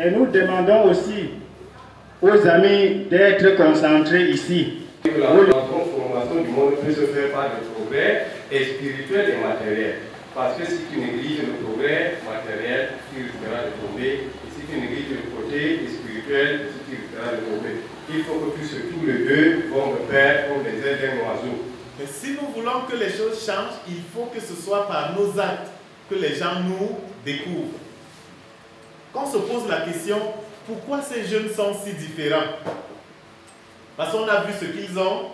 Et nous demandons aussi aux amis d'être concentrés ici. La transformation du monde peut se faire par le progrès spirituel et matériel. Parce que si tu négliges le progrès matériel, tu risqueras de tomber. Et si tu négliges le côté spirituel, tu risqueras de tomber. Il faut que tous les deux vont de pair comme les ailes d'un oiseau. Mais si nous voulons que les choses changent, il faut que ce soit par nos actes que les gens nous découvrent. Quand on se pose la question, pourquoi ces jeunes sont si différents? Parce qu'on a vu ce qu'ils ont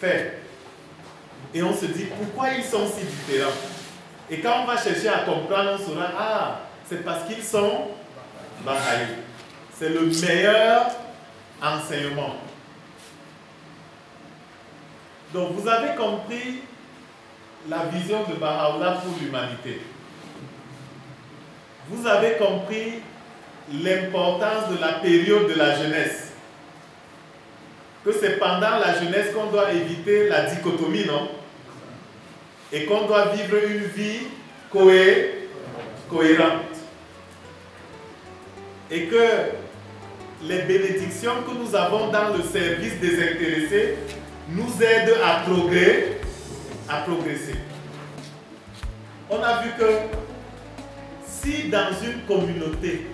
fait. Et on se dit, pourquoi ils sont si différents? Et quand on va chercher à comprendre, on saura, ah, c'est parce qu'ils sont Baha'i. C'est le meilleur enseignement. Donc vous avez compris la vision de Baha'u'llah pour l'humanité. Vous avez compris l'importance de la période de la jeunesse. Que c'est pendant la jeunesse qu'on doit éviter la dichotomie, non? Et qu'on doit vivre une vie cohérente. Et que les bénédictions que nous avons dans le service désintéressé nous aident à progresser. On a vu que si dans une communauté,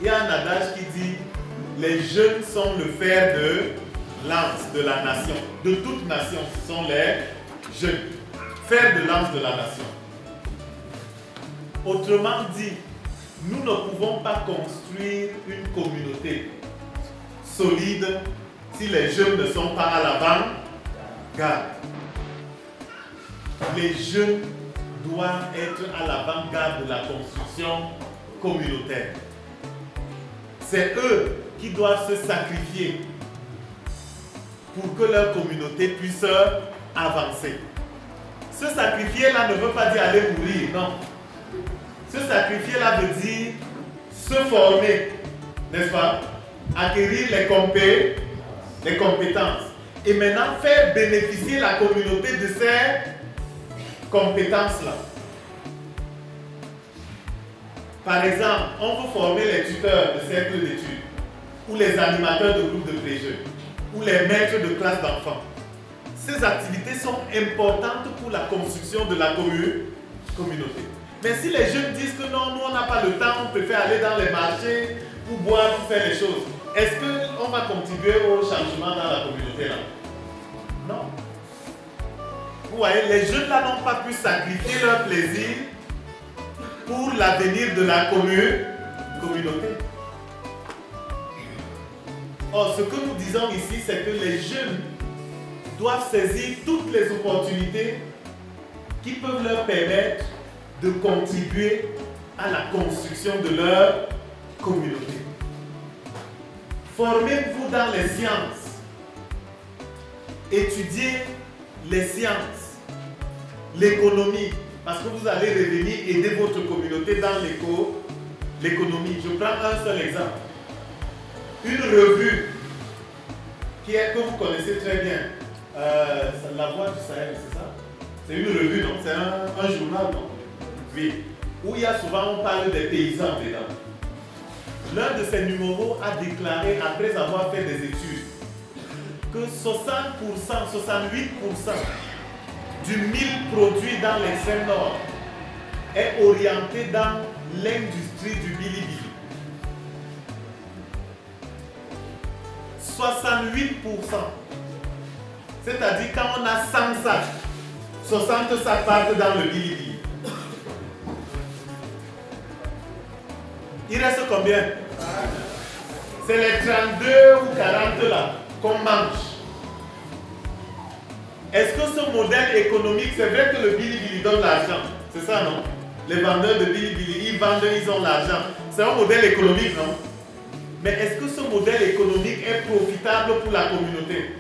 il y a un adage qui dit les jeunes sont le fer de lance de la nation, de toute nation, ce sont les jeunes, fer de lance de la nation. Autrement dit, nous ne pouvons pas construire une communauté solide si les jeunes ne sont pas à l'avant-garde. Les jeunes doivent être à l'avant-garde de la construction communautaire. C'est eux qui doivent se sacrifier pour que leur communauté puisse avancer. Se sacrifier là ne veut pas dire aller mourir, non. Se sacrifier là veut dire se former, n'est-ce pas? Acquérir les compétences. Et maintenant faire bénéficier la communauté de ces compétences-là. Par exemple, on veut former les tuteurs de cercles d'études, ou les animateurs de groupes de pré-jeunes, ou les maîtres de classe d'enfants. Ces activités sont importantes pour la construction de la communauté. Mais si les jeunes disent que non, nous on n'a pas le temps, on préfère aller dans les marchés pour boire, pour faire les choses, est-ce qu'on va contribuer au changement dans la communauté là? Non. Vous voyez, les jeunes là n'ont pas pu sacrifier leur plaisir pour l'avenir de la communauté. Or, ce que nous disons ici, c'est que les jeunes doivent saisir toutes les opportunités qui peuvent leur permettre de contribuer à la construction de leur communauté. Formez-vous dans les sciences. Étudiez les sciences, l'économie, parce que vous allez revenir aider votre communauté dans l'économie. Je prends un seul exemple. Une revue que vous connaissez très bien, La Voix du Sahel, c'est ça? C'est une revue, non? C'est un journal, non? Oui. Où il y a souvent, on parle des paysans dedans. L'un de ces numéros a déclaré, après avoir fait des études, que 60%, 68% du mil produit dans l'extrême nord est orienté dans l'industrie du bilibili. 68%. C'est-à-dire quand on a 100 sacs, 60 sacs partent dans le bilibili. Il reste combien? C'est les 32 ou 40 là qu'on mange. Est-ce que ce modèle économique, c'est vrai que le bilibili donne l'argent? C'est ça, non? Les vendeurs de bilibili, ils vendent, ils ont l'argent. C'est un modèle économique, non? Mais est-ce que ce modèle économique est profitable pour la communauté?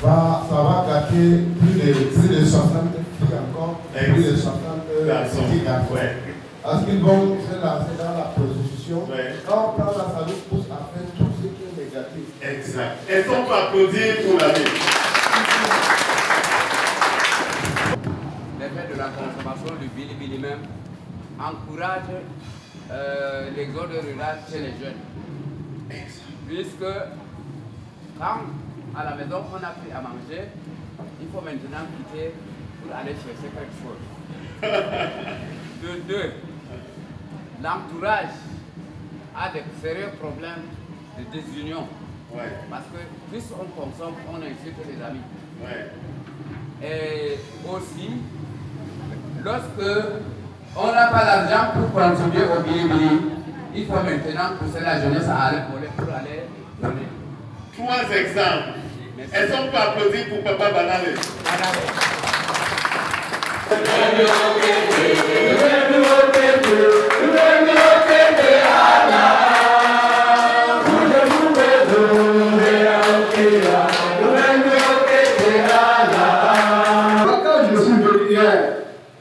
Ça va gâter plus de 60 filles encore, plus de 60 petits garçons. Ouais. Parce qu'ils vont se lancer dans la prostitution. Ouais. Quand on prend la salut, pousse à faire tout ce qui est négatif. Exact. Est-ce qu'on peut applaudir pour la vie? L'effet de la consommation du bilibili même encourage l'exode rural chez les jeunes. Puisque quand à la maison on a pris à manger, il faut maintenant quitter pour aller chercher quelque chose. De deux, l'entourage a des sérieux problèmes de désunion. Ouais. Parce que plus on consomme, on insulte les amis. Ouais. Et aussi, lorsque on n'a pas l'argent pour contribuer au billet, il faut maintenant pousser la jeunesse à aller pour aller donner. 3 exemples. Est-ce qu'on peut applaudir pour Papa Banale?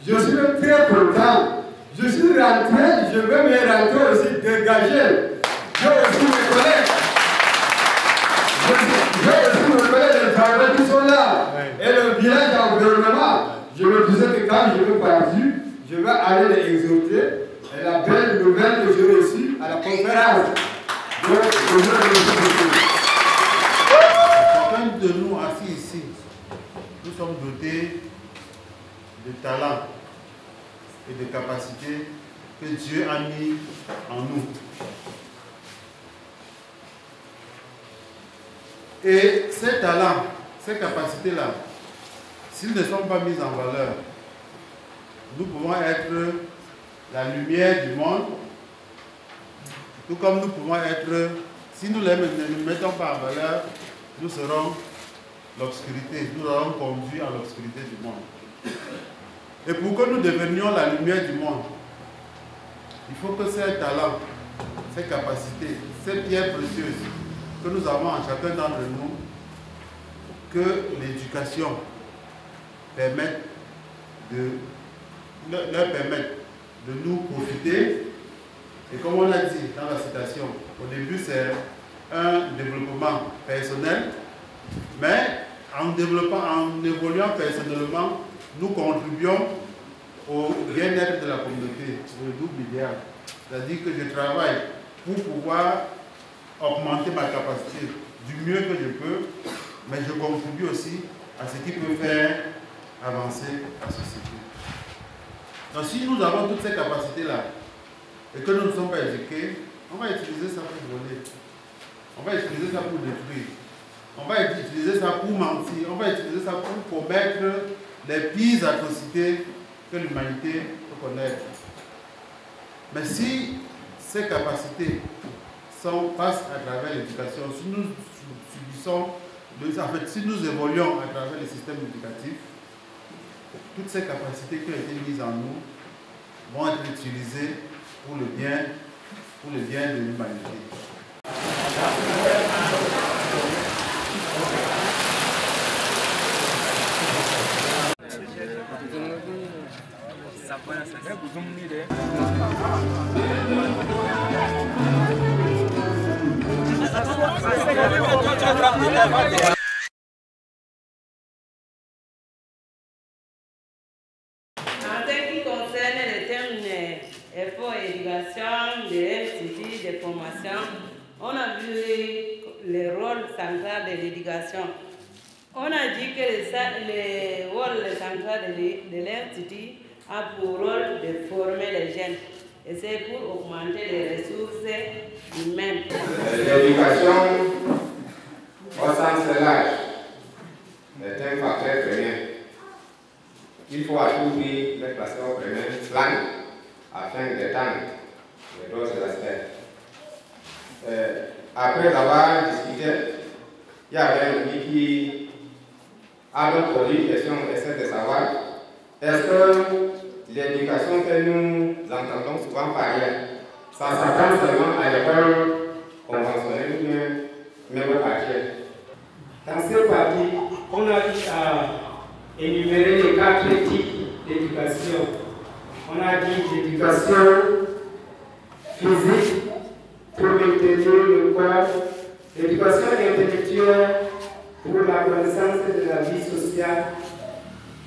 Je suis très content. Je suis rentré, je vais me rentrer aussi dégager. Je aussi me connais. Je aussi me connais les travailleurs qui sont là. Et le village d'environnement, je me disais que quand je vais partir, je vais aller les exhorter. Et la belle nouvelle que j'ai reçue à la conférence. Donc, je veux remercier beaucoup. Chacun de nous assis ici, nous sommes dotés de talents et de capacités que Dieu a mis en nous. Et ces talents, ces capacités-là, s'ils ne sont pas mis en valeur, nous pouvons être la lumière du monde, tout comme nous pouvons être, si nous ne nous mettons pas en valeur, nous serons l'obscurité, nous allons conduire à l'obscurité du monde. Et pour que nous devenions la lumière du monde, il faut que ces talents, ces capacités, ces pierres précieuses que nous avons en chacun d'entre nous, que l'éducation permette leur permette de nous profiter. Et comme on l'a dit dans la citation, au début c'est un développement personnel, mais en évoluant personnellement, nous contribuons au bien-être de la communauté, le double idéal. C'est-à-dire que je travaille pour pouvoir augmenter ma capacité du mieux que je peux, mais je contribue aussi à ce qui peut faire avancer la société. Donc si nous avons toutes ces capacités-là et que nous ne sommes pas éduqués, on va utiliser ça pour voler, on va utiliser ça pour détruire, on va utiliser ça pour mentir, on va utiliser ça pour commettre les pires atrocités que l'humanité peut connaître. Mais si ces capacités passent à travers l'éducation, si nous subissons, si nous évoluons à travers le système éducatif, toutes ces capacités qui ont été mises en nous vont être utilisées pour le bien de l'humanité. En ce qui concerne les thèmes effort et éducation, de LCD, de formation, on a vu le rôle central de l'éducation. On a dit que le rôle central de l'Institut a pour rôle de former les jeunes. Et c'est pour augmenter les ressources humaines. L'éducation au sens large est un facteur premier. Il faut à tout prix le placer au premier plan afin d'étendre d'autres aspects. Après avoir discuté, il y avait un qui a donc posé une question, essaie de savoir est-ce que l'éducation que nous entendons souvent parler, ça s'attend seulement à l'école conventionnelle ou bien même au quartier? Dans cette partie, on a dit à énumérer les 4 types d'éducation. On a dit l'éducation physique pour maintenir le corps, l'éducation intellectuelle pour la connaissance de la vie sociale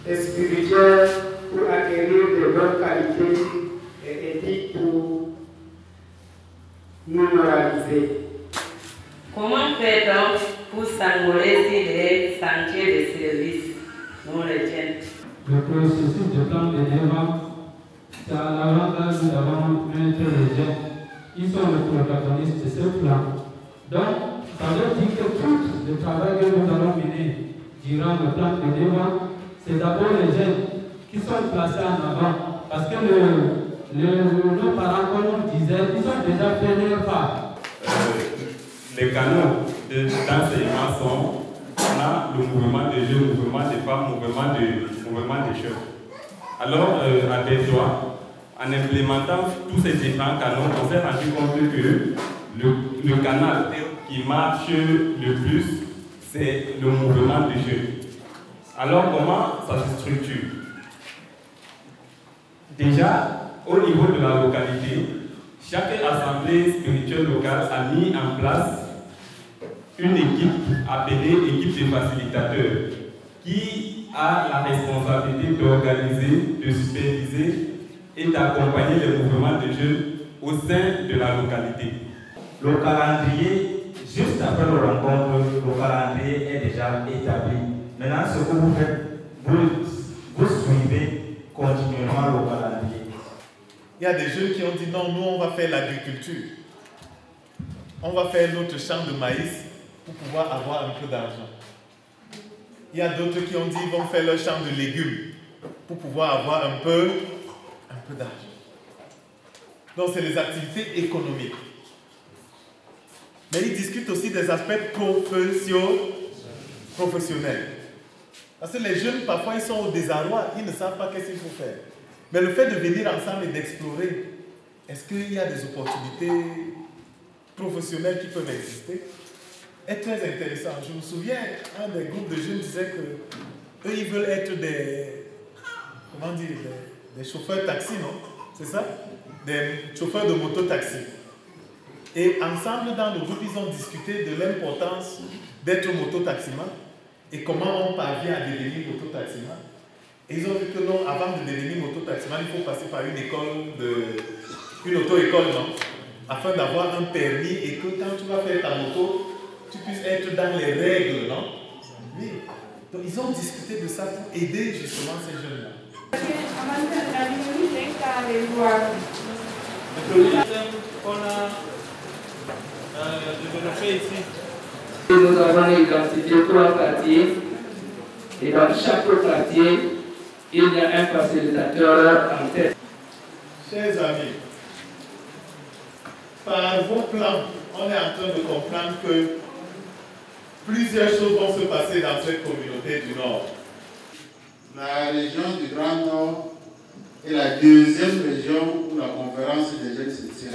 et spirituelle pour acquérir de bonnes qualités et éthiques pour mémorialisés. Comment fait-on pour s'envoler sur les sentiers de service, nous les jeunes? Le processus de plan de développement, c'est à l'avantage d'avoir mettre les jeunes. Ils sont les protagonistes de ce plan. Donc, ça veut dire que tout le travail que nous allons mener durant le plan de développement, c'est d'abord les jeunes qui sont placés en avant. Parce que nos parents, comme on disait, ils ont déjà fait leur part. Les canaux d'enseignement sont, on a le mouvement des jeunes, mouvement des femmes, mouvement des jeunes. Alors, à Bézois, en implémentant tous ces différents canaux, on s'est rendu compte que le canal qui marche le plus, c'est le mouvement des jeunes. Alors, comment ça se structure? Déjà, au niveau de la localité, chaque assemblée spirituelle locale a mis en place une équipe appelée équipe de facilitateurs qui a la responsabilité d'organiser, de superviser et d'accompagner les mouvements de jeunes au sein de la localité. Le calendrier, juste après le rencontre, le calendrier est déjà établi. Maintenant, ce que vous faites, vous suivez continuellement le calendrier. Il y a des jeunes qui ont dit non, nous on va faire l'agriculture. On va faire notre champ de maïs pour pouvoir avoir un peu d'argent. Il y a d'autres qui ont dit qu'ils vont faire leur champ de légumes pour pouvoir avoir un peu d'argent. Donc c'est les activités économiques. Mais ils discutent aussi des aspects professionnels. Parce que les jeunes, parfois, ils sont au désarroi, ils ne savent pas qu'est-ce qu'il faut faire. Mais le fait de venir ensemble et d'explorer, est-ce qu'il y a des opportunités professionnelles qui peuvent exister, est très intéressant. Je me souviens, un des groupes de jeunes disait que eux, ils veulent être des chauffeurs taxi, non? C'est ça? Des chauffeurs de moto-taxi. Et ensemble, dans le groupe, ils ont discuté de l'importance d'être moto-taximan et comment on parvient à devenir moto-taximan. Et ils ont vu que non, avant de devenir moto-taximan, il faut passer par une école, une auto-école, non? Afin d'avoir un permis et que quand tu vas faire ta moto, tu puisses être dans les règles, non? Oui. Donc ils ont discuté de ça pour aider justement ces jeunes-là. Développé ici. Nous avons identifié 3 quartiers et dans chaque quartier, il y a un facilitateur en tête. Chers amis, par vos plans, on est en train de comprendre que plusieurs choses vont se passer dans cette communauté du Nord. La région du Grand Nord est la deuxième région où la conférence des jeunes se tient.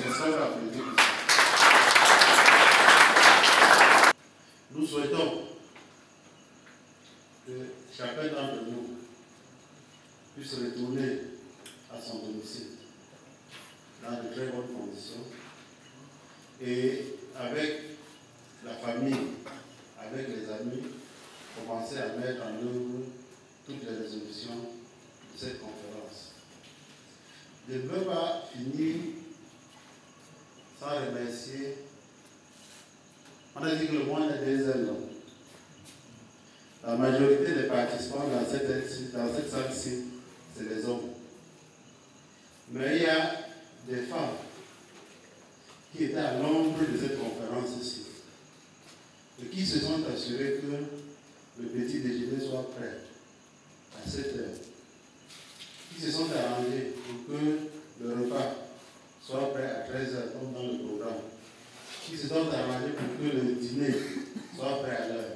Nous souhaitons que chacun d'entre nous puisse retourner à son domicile dans de très bonnes conditions et avec la famille, avec les amis, commencer à mettre en œuvre toutes les résolutions de cette conférence. Je ne veux pas finir sans remercier. On a dit que le monde est des hommes. La majorité des participants dans cette salle-ci, c'est les hommes. Mais il y a des femmes qui étaient à l'ombre de cette conférence ici et qui se sont assurées que le petit déjeuner soit prêt à 7 heures. Qui se sont arrangés pour que le repas soit prêt à 13 heures comme dans le programme. Qui se sont arrangés pour que le dîner soit prêt à l'heure.